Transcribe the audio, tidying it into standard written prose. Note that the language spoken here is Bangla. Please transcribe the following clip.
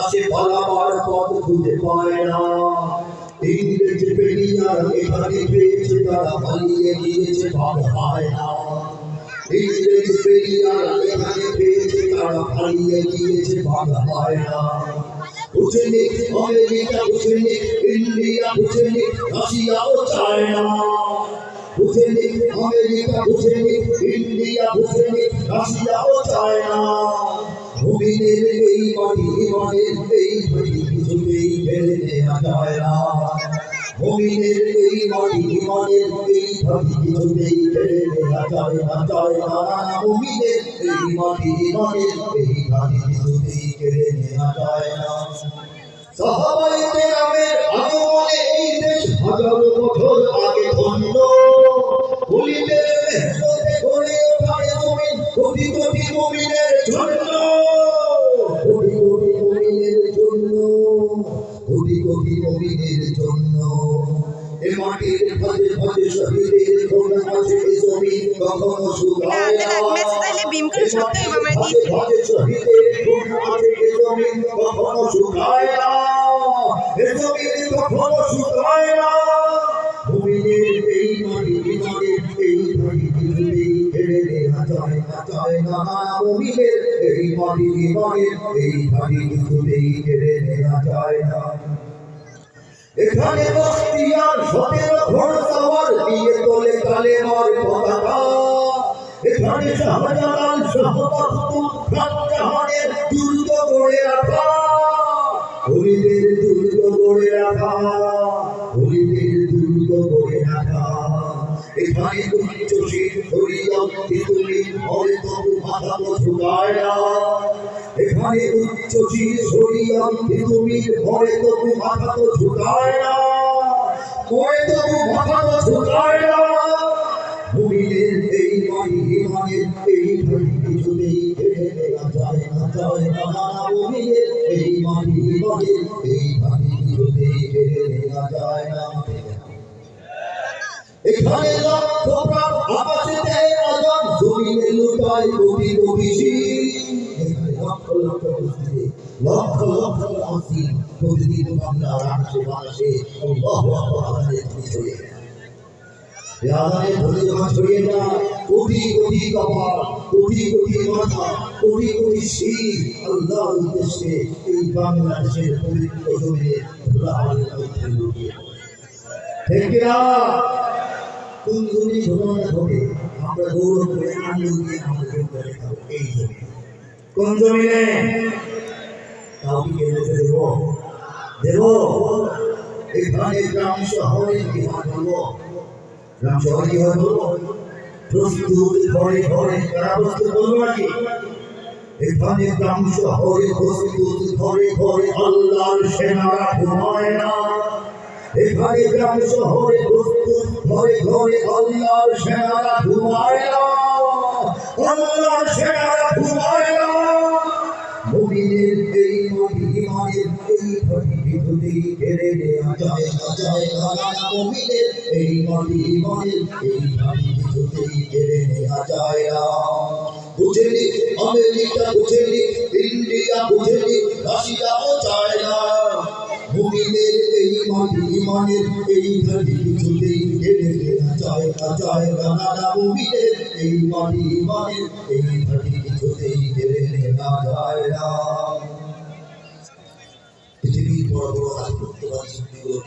আসে পালাবার পথ খুঁজে পায় না। ইংরেজ পেরিয়ার এখানে পেয়েছে তারা পালিয়ে গিয়েছে ভাব হয় না। ইংরেজ পেরিয়ার এখানে পেয়েছে তারা পালিয়ে গিয়েছে ভাব হয় না। বুঝেনি আমেরিকা, বুঝেনি ইন্ডিয়া, বুঝেনি রাশিয়াও চায় না। বুঝেনি আমেরিকা, বুঝেনি ইন্ডিয়া, বুঝেনি রাশিয়াও চায় না। মুমিনের এই মাটি ইমানের এই মাটি কিছুতেই ফেলে নেওয়া যায় না। মুমিনের এই মাটি ইমানের এই মাটি কিছুতেই ফেলে নেওয়া যায় না, যায় না। মুমিনের এই মাটি ইমানের এই মাটি কিছুতেই ফেলে নেওয়া যায় না। সাহাবায়ে কেরামের আগমনে এই দেশ হাজারো বছর আগে ধন্য। ওলিদের মেহনতে গড়ে ওঠা এ জমিন কোটি কোটি মুমিনের জন্য। কোটি কোটি মুমিনের জন্য, কোটি কোটি মুমিনের জন্য। এ মাটির ভাজে ভাজে শহীদের খুন আছে এ জমিন কখনো শুকায় না। এ মাটির ভাজে শহীদের খুন আছে এ জমিন কখনো শুকায় না। এ জমিন কখনো শুকায় না। মুমিনের এই মাটি ইমানের এই মাটি কিছুতেই ফেলে নেওয়া যায় না, যায় না। মুমিনের এই মাটি ইমানের এই মাটি কিছুতেই ফেলে নেওয়া যায় না। এখানে বখতিয়ার 17 ঘোড়সওয়ার দিয়ে তোলে কালেমার পতাকা। এখানে শাহজালাল শাহ মাহমুদ খান জাহানের দুর্গ গড়ে রাখা। ওলিদের দুর্গ গড়ে রাখা, ওলিদের দুর্গ গড়ে রাখা। এখানে উচ্চশীল হরিয়ম তিতুলি হরে তবু মাথা তো ঝুঁকায় না। এখানে উচ্চশীল হরিয়ম তিতুলি হরে তবু মাথা তো ঝুঁকায় না, হরে তবু মাথা তো ঝুঁকায় না। মুমিনের এই মাটি ইমানের এই মাটি কিছুতেই ফেলে নেওয়া যায় না, যায় না। মুমিনের এই মাটি ইমানের এই মাটি কিছুতেই ফেলে নেওয়া যায় না। এখানে লক্ষ প্রাণ আকাশেতে আজান জমিনে লুটায় কোটি কোটি শির। এখানে লক্ষ লক্ষ মসজিদে লক্ষ লক্ষ মসজিদ প্রতিদিন বাংলার আকাশে বাতাসে আল্লাহু আকবার আজানের ধ্বনি ছড়িয়ে যায়। এই আজানের ধ্বনি যখন ছড়িয়ে যায় কোটি কোটি কপাল, কোটি কোটি মাথা, কোটি কোটি শির আল্লাহর উদ্দেশ্যে এই বাংলাদেশের পবিত্র জমিনে আল্লাহর মধ্যে লুটিয়ে পড়ে। ঠিক কিনা? কোন জমি ঘটনা ঘটে আমরা গৌরব করে আনন্দ দিয়ে আমরা করে খাবো এই জমি। কোন জমিনে কাউকে কেড়ে দেব, দেব? এখানে গ্রাম শহরে কি বলবো? গ্রাম শহরে কি বলবো? প্রস্তুত ঘরে ঘরে তারা প্রস্তুত বলবো নাকি? এখানে গ্রাম শহরে প্রস্তুত ঘরে ঘরে আল্লাহর সেনারা ঘুমায় না। এখানে গ্রাম শহরে প্রস্তুত ঘরে ঘরে আল্লাহর সেনারা ঘুমায় না, আল্লাহর সেনারা ঘুমায় না। মুমিনের এই মাটি ইমানের এই মাটি কিছুতেই ফেলে নেওয়া যায় না, যায় না। মুমিনের এই মাটি ইমানের এই মাটি কিছুতেই ফেলে নেওয়া যায় না। বুঝেনি আমেরিকা, বুঝেনি ইন্ডিয়া, বুঝেনি রাশিয়াও চায় না। মুমিনের এই মাটি ইমানের এই মাটি কিছুতেই ফেলে নেওয়া যায় না, যায় না। মুমিনের এই মাটি ইমানের এই মাটি কিছুতেই ফেলে নেওয়া যায় না। পৃথিবীর বড় বড়